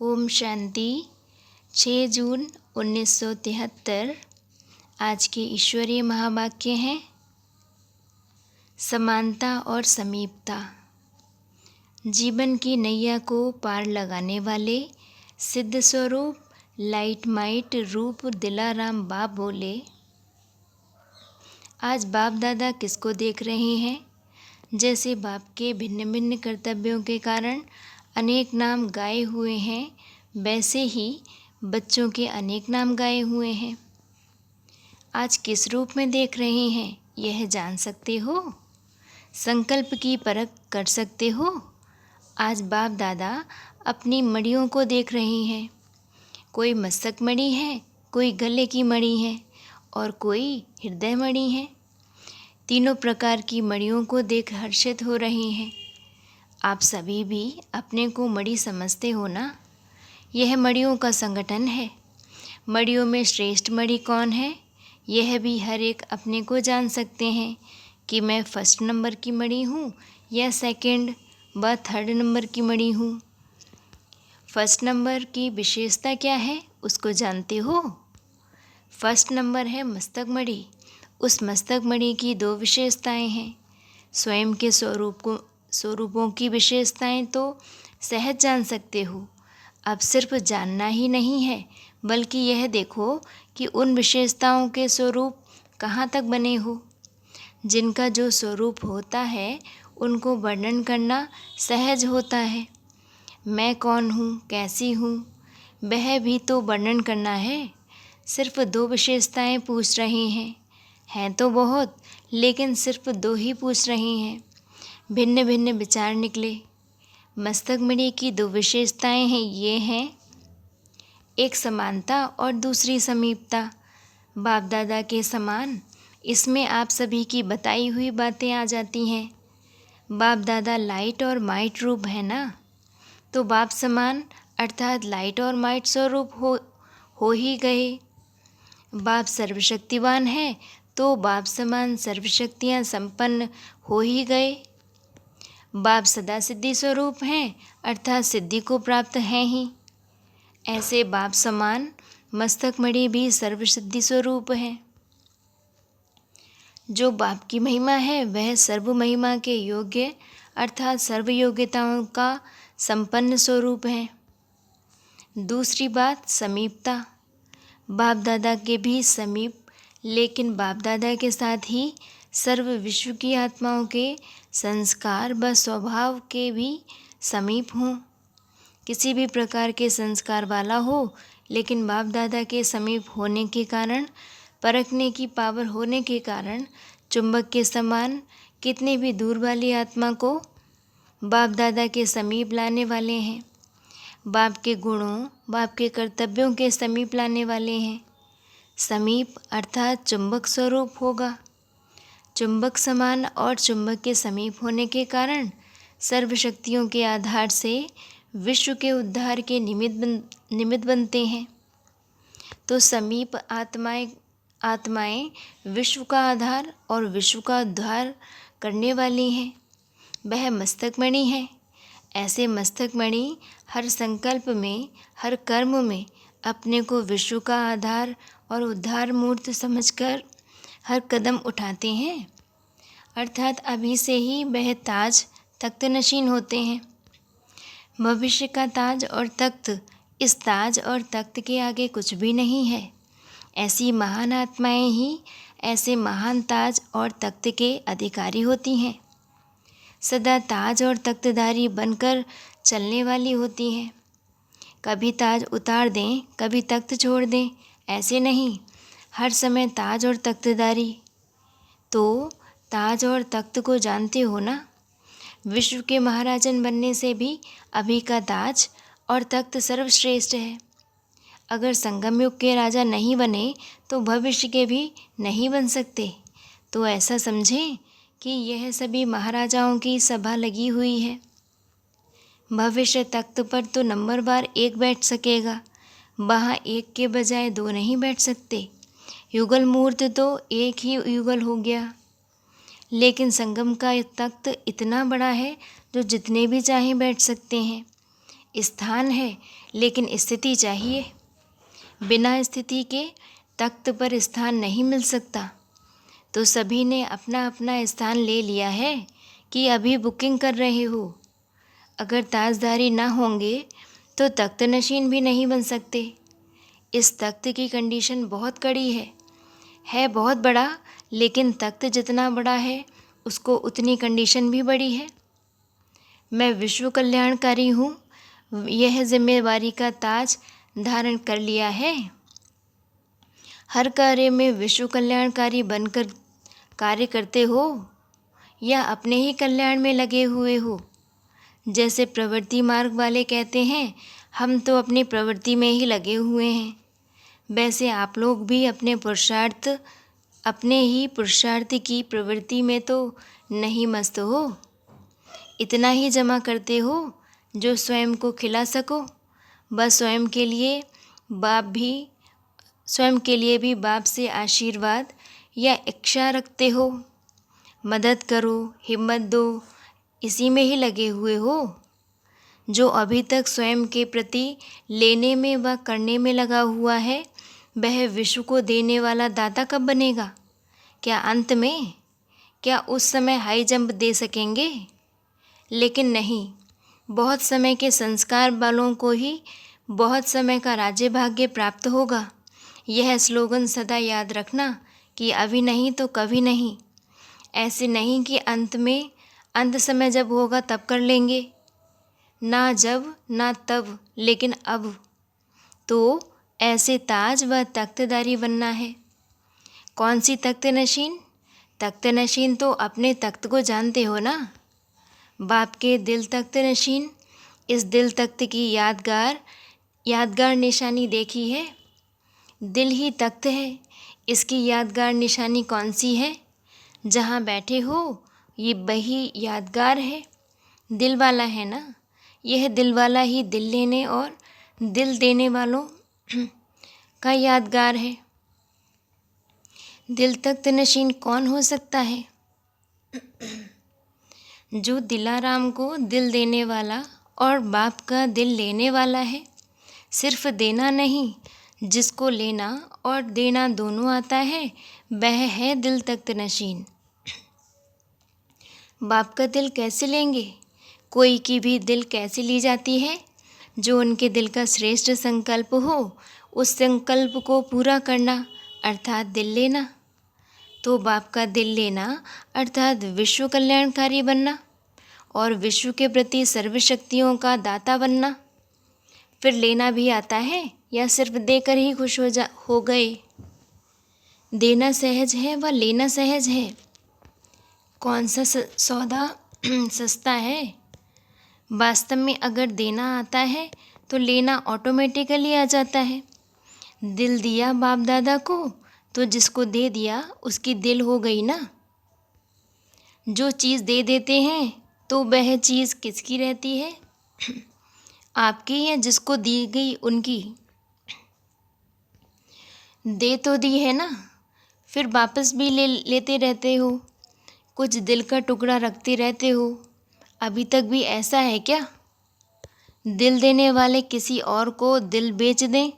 ओम शांति। 6 जून 1973 आज के ईश्वरीय महावाक्य हैं समानता और समीपता। जीवन की नैया को पार लगाने वाले सिद्ध स्वरूप लाइट माइट रूप दिलाराम बाप बोले, आज बाप दादा किसको देख रहे हैं? जैसे बाप के भिन्न भिन्न कर्तव्यों के कारण अनेक नाम गाए हुए हैं, वैसे ही बच्चों के अनेक नाम गाए हुए हैं। आज किस रूप में देख रहे हैं यह जान सकते हो? संकल्प की परख कर सकते हो? आज बाप दादा अपनी मणियों को देख रहे हैं। कोई मस्तक मणि है, कोई गले की मणि है और कोई हृदय मणि है। तीनों प्रकार की मणियों को देख हर्षित हो रहे हैं। आप सभी भी अपने को मणि समझते हो ना? यह मणियों का संगठन है। मणियों में श्रेष्ठ मणि कौन है, यह भी हर एक अपने को जान सकते हैं कि मैं फर्स्ट नंबर की मणि हूँ या सेकंड व थर्ड नंबर की मणि हूँ। फर्स्ट नंबर की विशेषता क्या है उसको जानते हो? फर्स्ट नंबर है मस्तक मणि। उस मस्तक मणि की दो विशेषताएं हैं। स्वयं के स्वरूपों की विशेषताएं तो सहज जान सकते हो। अब सिर्फ जानना ही नहीं है, बल्कि यह देखो कि उन विशेषताओं के स्वरूप कहाँ तक बने हो। जिनका जो स्वरूप होता है उनको वर्णन करना सहज होता है। मैं कौन हूँ, कैसी हूँ, वह भी तो वर्णन करना है। सिर्फ दो विशेषताएं पूछ रहे हैं तो बहुत, लेकिन सिर्फ दो ही पूछ रहे हैं। भिन्न भिन्न विचार निकले। मस्तक मणि की दो विशेषताएं हैं, ये हैं एक समानता और दूसरी समीपता। बाप दादा के समान इसमें आप सभी की बताई हुई बातें आ जाती हैं। बाप दादा लाइट और माइट रूप है ना, तो बाप समान अर्थात लाइट और माइट स्वरूप हो ही गए। बाप सर्वशक्तिवान है तो बाप समान सर्वशक्तियाँ संपन्न हो ही गए। बाप सदा सिद्धि स्वरूप हैं अर्थात सिद्धि को प्राप्त हैं ही। ऐसे बाप समान मस्तक मणि भी सर्वसिद्धि स्वरूप है। जो बाप की महिमा है वह सर्व महिमा के योग्य अर्थात सर्व योग्यताओं का संपन्न स्वरूप है। दूसरी बात समीपता। बाप दादा के भी समीप, लेकिन बाप दादा के साथ ही सर्व विश्व की आत्माओं के संस्कार व स्वभाव के भी समीप हों। किसी भी प्रकार के संस्कार वाला हो, लेकिन बाप दादा के समीप होने के कारण, परखने की पावर होने के कारण चुंबक के समान कितने भी दूर वाली आत्मा को बाप दादा के समीप लाने वाले हैं। बाप के गुणों, बाप के कर्तव्यों के समीप लाने वाले हैं। समीप अर्थात चुंबक स्वरूप होगा। चुंबक समान और चुंबक के समीप होने के कारण सर्वशक्तियों के आधार से विश्व के उद्धार के निमित्त बनते हैं। तो समीप आत्माएं विश्व का आधार और विश्व का उद्धार करने वाली हैं। वह मस्तक मणि है। ऐसे मस्तक मणि हर संकल्प में, हर कर्म में अपने को विश्व का आधार और उद्धार मूर्त समझकर हर कदम उठाते हैं। अर्थात अभी से ही वह ताज तख्त नशीन होते हैं। भविष्य का ताज और तख्त, इस ताज और तख्त के आगे कुछ भी नहीं है। ऐसी महान आत्माएं ही ऐसे महान ताज और तख्त के अधिकारी होती हैं। सदा ताज और तख्तधारी बनकर चलने वाली होती हैं। कभी ताज उतार दें, कभी तख्त छोड़ दें, ऐसे नहीं, हर समय ताज और तख्तधारी। तो ताज और तख्त को जानते हो ना? विश्व के महाराजन बनने से भी अभी का ताज और तख्त सर्वश्रेष्ठ है। अगर संगम युग के राजा नहीं बने तो भविष्य के भी नहीं बन सकते। तो ऐसा समझें कि यह सभी महाराजाओं की सभा लगी हुई है। भविष्य तख्त पर तो नंबरवार एक बैठ सकेगा, वहाँ एक के बजाय दो नहीं बैठ सकते। युगल मूर्त तो एक ही युगल हो गया। लेकिन संगम का तख्त इतना बड़ा है जो जितने भी चाहें बैठ सकते हैं। स्थान है लेकिन स्थिति चाहिए। बिना स्थिति के तख्त पर स्थान नहीं मिल सकता। तो सभी ने अपना अपना स्थान ले लिया है कि अभी बुकिंग कर रहे हो। अगर ताजधारी ना होंगे तो तख्त नशीन भी नहीं बन सकते। इस तख्त की कंडीशन बहुत कड़ी है बहुत बड़ा, लेकिन तख्त जितना बड़ा है उसको उतनी कंडीशन भी बड़ी है। मैं विश्व कल्याणकारी हूँ, यह जिम्मेवारी का ताज धारण कर लिया है। हर कार्य में विश्व कल्याणकारी बनकर कार्य करते हो या अपने ही कल्याण में लगे हुए हो। जैसे प्रवृत्ति मार्ग वाले कहते हैं, हम तो अपनी प्रवृत्ति में ही लगे हुए हैं, वैसे आप लोग भी अपने ही पुरुषार्थ की प्रवृत्ति में तो नहीं मस्त हो। इतना ही जमा करते हो जो स्वयं को खिला सको। बस स्वयं के लिए भी बाप से आशीर्वाद या इच्छा रखते हो। मदद करो, हिम्मत दो, इसी में ही लगे हुए हो। जो अभी तक स्वयं के प्रति लेने में व करने में लगा हुआ है, वह विश्व को देने वाला दाता कब बनेगा? क्या अंत में? क्या उस समय हाई जंप दे सकेंगे? लेकिन नहीं, बहुत समय के संस्कार वालों को ही बहुत समय का राज्य भाग्य प्राप्त होगा। यह स्लोगन सदा याद रखना कि अभी नहीं तो कभी नहीं। ऐसे नहीं कि अंत समय जब होगा तब कर लेंगे, ना जब ना तब, लेकिन अब। तो ऐसे ताज व तख्तदारी बनना है। कौन सी तख्त नशीन? तख्त नशीन तो अपने तख्त को जानते हो ना। बाप के दिल तख्त नशीन। इस दिल तख्त की यादगार निशानी देखी है? दिल ही तख्त है। इसकी यादगार निशानी कौन सी है? जहाँ बैठे हो ये वही यादगार है। दिल वाला है ना। यह दिल वाला ही दिल लेने और दिल देने वालों का यादगार है। दिल तख्त नशीन कौन हो सकता है? जो दिलाराम को दिल देने वाला और बाप का दिल लेने वाला है। सिर्फ देना नहीं, जिसको लेना और देना दोनों आता है, वह है दिल तख्त नशीन। बाप का दिल कैसे लेंगे? कोई की भी दिल कैसे ली जाती है? जो उनके दिल का श्रेष्ठ संकल्प हो, उस संकल्प को पूरा करना अर्थात दिल लेना। तो बाप का दिल लेना अर्थात विश्व कल्याणकारी बनना और विश्व के प्रति सर्वशक्तियों का दाता बनना। फिर लेना भी आता है या सिर्फ देकर ही खुश हो गए? देना सहज है व लेना सहज है। कौन सा सौदा सस्ता है? वास्तव में अगर देना आता है तो लेना ऑटोमेटिकली आ जाता है। दिल दिया बाप दादा को तो जिसको दे दिया उसकी दिल हो गई ना। जो चीज़ दे देते हैं तो वह चीज़ किसकी रहती है? आपकी या जिसको दी गई उनकी? दे तो दी है ना, फिर वापस भी लेते रहते हो। कुछ दिल का टुकड़ा रखते रहते हो। अभी तक भी ऐसा है क्या? दिल देने वाले किसी और को दिल बेच दें,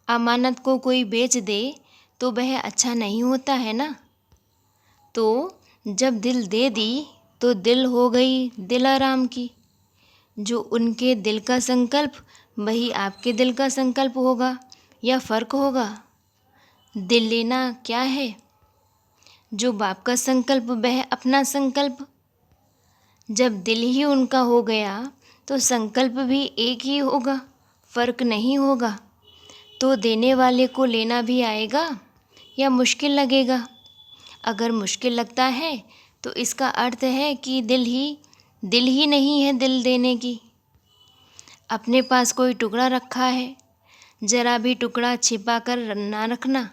अमानत को कोई बेच दे तो वह अच्छा नहीं होता है ना। तो जब दिल दे दी तो दिल हो गई दिलाराम की। जो उनके दिल का संकल्प वही आपके दिल का संकल्प होगा या फ़र्क होगा? दिल लेना क्या है? जो बाप का संकल्प वह अपना संकल्प। जब दिल ही उनका हो गया तो संकल्प भी एक ही होगा, फ़र्क नहीं होगा। तो देने वाले को लेना भी आएगा या मुश्किल लगेगा? अगर मुश्किल लगता है तो इसका अर्थ है कि दिल ही नहीं है दिल देने की। अपने पास कोई टुकड़ा रखा है, ज़रा भी टुकड़ा छिपा कर ना रखना।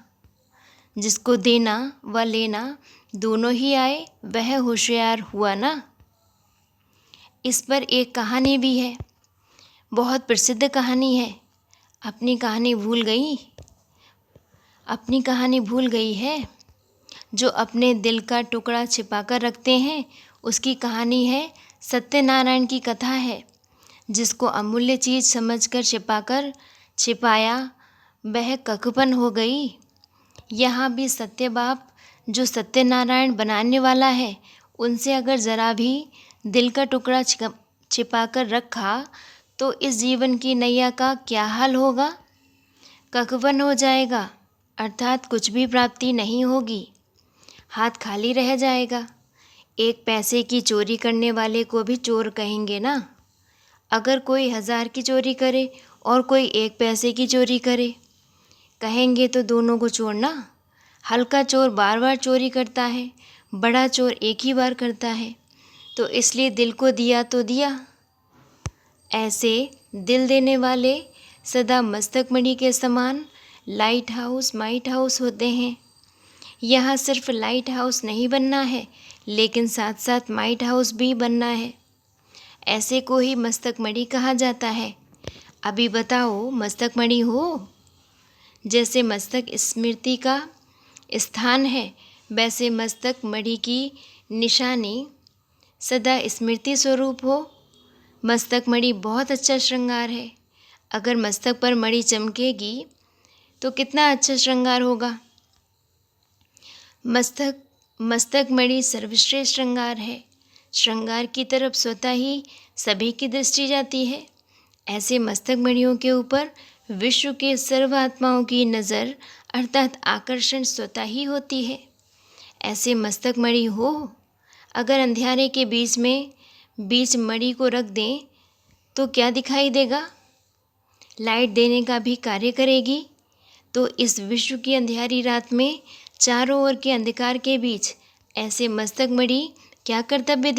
जिसको देना व लेना दोनों ही आए वह होशियार हुआ ना। इस पर एक कहानी भी है, बहुत प्रसिद्ध कहानी है। अपनी कहानी भूल गई है। जो अपने दिल का टुकड़ा छिपा कर रखते हैं उसकी कहानी है। सत्यनारायण की कथा है। जिसको अमूल्य चीज़ समझकर छिपाया वह ककपन हो गई। यहाँ भी सत्य बाप जो सत्यनारायण बनाने वाला है, उनसे अगर ज़रा भी दिल का टुकड़ा छिपा कर रखा तो इस जीवन की नैया का क्या हाल होगा? ककपन हो जाएगा, अर्थात कुछ भी प्राप्ति नहीं होगी, हाथ खाली रह जाएगा। एक पैसे की चोरी करने वाले को भी चोर कहेंगे ना। अगर कोई 1000 की चोरी करे और कोई 1 पैसे की चोरी करे, कहेंगे तो दोनों को चोर ना। हल्का चोर बार बार चोरी करता है, बड़ा चोर एक ही बार करता है। तो इसलिए दिल को दिया तो दिया। ऐसे दिल देने वाले सदा मस्तक मणि के समान लाइट हाउस माइट हाउस होते हैं। यहाँ सिर्फ लाइट हाउस नहीं बनना है, लेकिन साथ साथ माइट हाउस भी बनना है। ऐसे को ही मस्तक मणि कहा जाता है। अभी बताओ, मस्तक मणि हो? जैसे मस्तक स्मृति का स्थान है, वैसे मस्तक मणि की निशानी सदा स्मृति स्वरूप हो। मस्तक मणि बहुत अच्छा श्रृंगार है। अगर मस्तक पर मणि चमकेगी तो कितना अच्छा श्रृंगार होगा। मस्तक मणि सर्वश्रेष्ठ श्रृंगार है। श्रृंगार की तरफ स्वतः ही सभी की दृष्टि जाती है। ऐसे मस्तक मणियों के ऊपर विश्व के सर्व आत्माओं की नज़र अर्थात आकर्षण स्वतः ही होती है। ऐसे मस्तक मणि हो। अगर अंधियारे के बीच मणि को रख दें तो क्या दिखाई देगा? लाइट देने का भी कार्य करेगी। तो इस विश्व की अंधियारी रात में चारों ओर के अंधकार के बीच ऐसे मस्तक मणि क्या कर्तव्य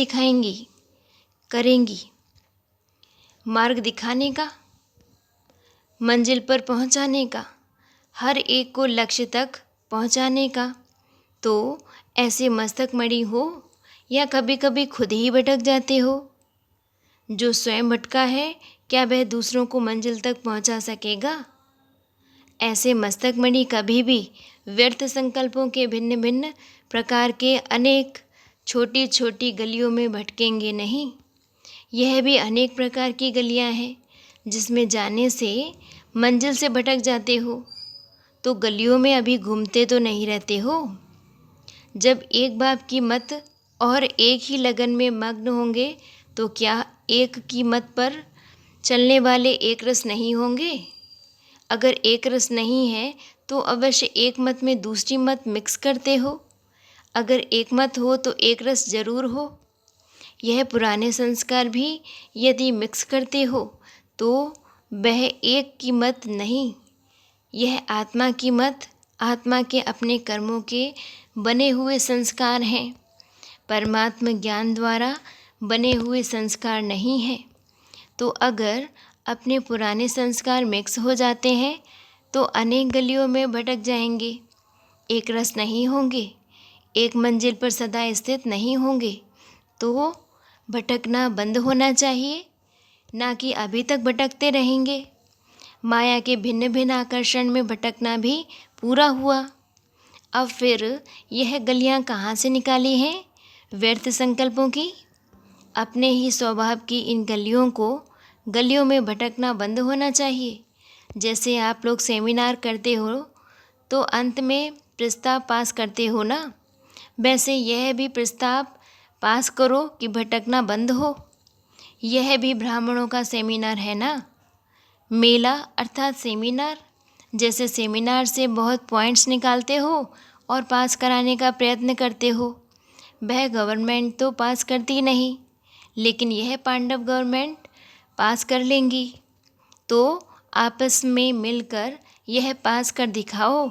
करेंगी? मार्ग दिखाने का, मंजिल पर पहुंचाने का, हर एक को लक्ष्य तक पहुंचाने का। तो ऐसे मस्तक मणि हो या कभी कभी खुद ही भटक जाते हो? जो स्वयं भटका है, क्या वह दूसरों को मंजिल तक पहुंचा सकेगा? ऐसे मस्तक मणि कभी भी व्यर्थ संकल्पों के भिन्न भिन्न प्रकार के अनेक छोटी छोटी गलियों में भटकेंगे नहीं। यह भी अनेक प्रकार की गलियां हैं जिसमें जाने से मंजिल से भटक जाते हो। तो गलियों में अभी घूमते तो नहीं रहते हो। जब एक बाप की मत और एक ही लगन में मग्न होंगे तो क्या एक की मत पर चलने वाले एक रस नहीं होंगे? अगर एक रस नहीं है तो अवश्य एक मत में दूसरी मत मिक्स करते हो। अगर एक मत हो तो एक रस जरूर हो। यह पुराने संस्कार भी यदि मिक्स करते हो तो वह एक की मत नहीं, यह आत्मा की मत, आत्मा के अपने कर्मों के बने हुए संस्कार हैं। परमात्मा ज्ञान द्वारा बने हुए संस्कार नहीं हैं। तो अगर अपने पुराने संस्कार मिक्स हो जाते हैं तो अनेक गलियों में भटक जाएंगे, एक रस नहीं होंगे, एक मंजिल पर सदा स्थित नहीं होंगे। तो भटकना बंद होना चाहिए, ना कि अभी तक भटकते रहेंगे। माया के भिन्न भिन्न आकर्षण में भटकना भी पूरा हुआ। अब फिर यह गलियां कहाँ से निकाली हैं? व्यर्थ संकल्पों की। अपने ही स्वभाव की इन गलियों में भटकना बंद होना चाहिए। जैसे आप लोग सेमिनार करते हो तो अंत में प्रस्ताव पास करते हो ना, वैसे यह भी प्रस्ताव पास करो कि भटकना बंद हो। यह भी ब्राह्मणों का सेमिनार है ना। मेला अर्थात सेमिनार। जैसे सेमिनार से बहुत पॉइंट्स निकालते हो और पास कराने का प्रयत्न करते हो, वह गवर्नमेंट तो पास करती नहीं, लेकिन यह पांडव गवर्नमेंट पास कर लेंगी। तो आपस में मिलकर यह पास कर दिखाओ।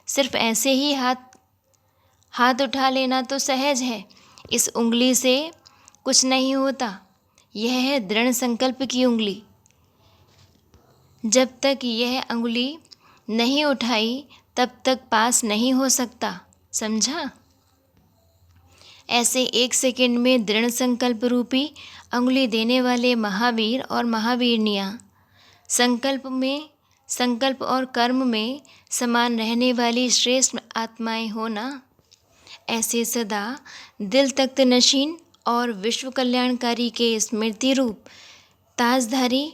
सिर्फ ऐसे ही हाथ उठा लेना तो सहज है, इस उंगली से कुछ नहीं होता। यह है दृढ़ संकल्प की उंगली। जब तक यह उंगली नहीं उठाई तब तक पास नहीं हो सकता, समझा? ऐसे 1 सेकंड में दृढ़ संकल्प रूपी उंगली देने वाले महावीर और महावीरनियाँ, संकल्प और कर्म में समान रहने वाली श्रेष्ठ आत्माएं होना। ऐसे सदा दिल तख्त नशीन और विश्व कल्याणकारी के स्मृति रूप ताजधारी,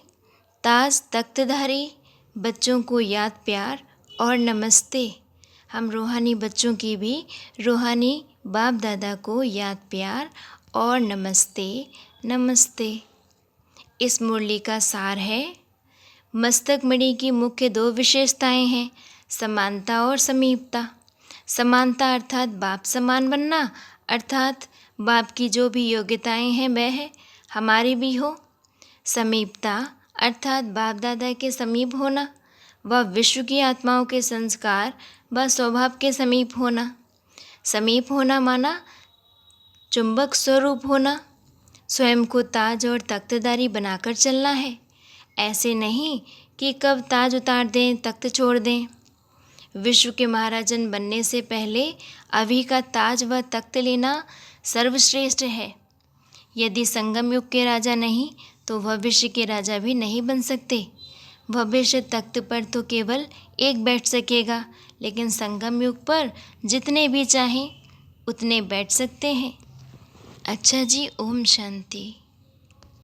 ताज तख्तधारी बच्चों को याद प्यार और नमस्ते। हम रूहानी बच्चों की भी रूहानी बाप दादा को याद प्यार और नमस्ते नमस्ते। इस मुरली का सार है, मस्तक मणि की मुख्य 2 विशेषताएं हैं, समानता और समीपता। समानता अर्थात बाप समान बनना, अर्थात बाप की जो भी योग्यताएं हैं वह हमारी भी हो। समीपता अर्थात बाप दादा के समीप होना व विश्व की आत्माओं के संस्कार व स्वभाव के समीप होना। समीप होना माना चुंबक स्वरूप होना, स्वयं को ताज और तख्तदारी बनाकर चलना है। ऐसे नहीं कि कब ताज उतार दें तख्त छोड़ दें। विश्व के महाराजन बनने से पहले अभी का ताज व तख्त लेना सर्वश्रेष्ठ है। यदि संगम युग के राजा नहीं तो भविष्य के राजा भी नहीं बन सकते। भविष्य तख्त पर तो केवल एक बैठ सकेगा, लेकिन संगम युग पर जितने भी चाहें उतने बैठ सकते हैं। अच्छा जी, ओम शांति।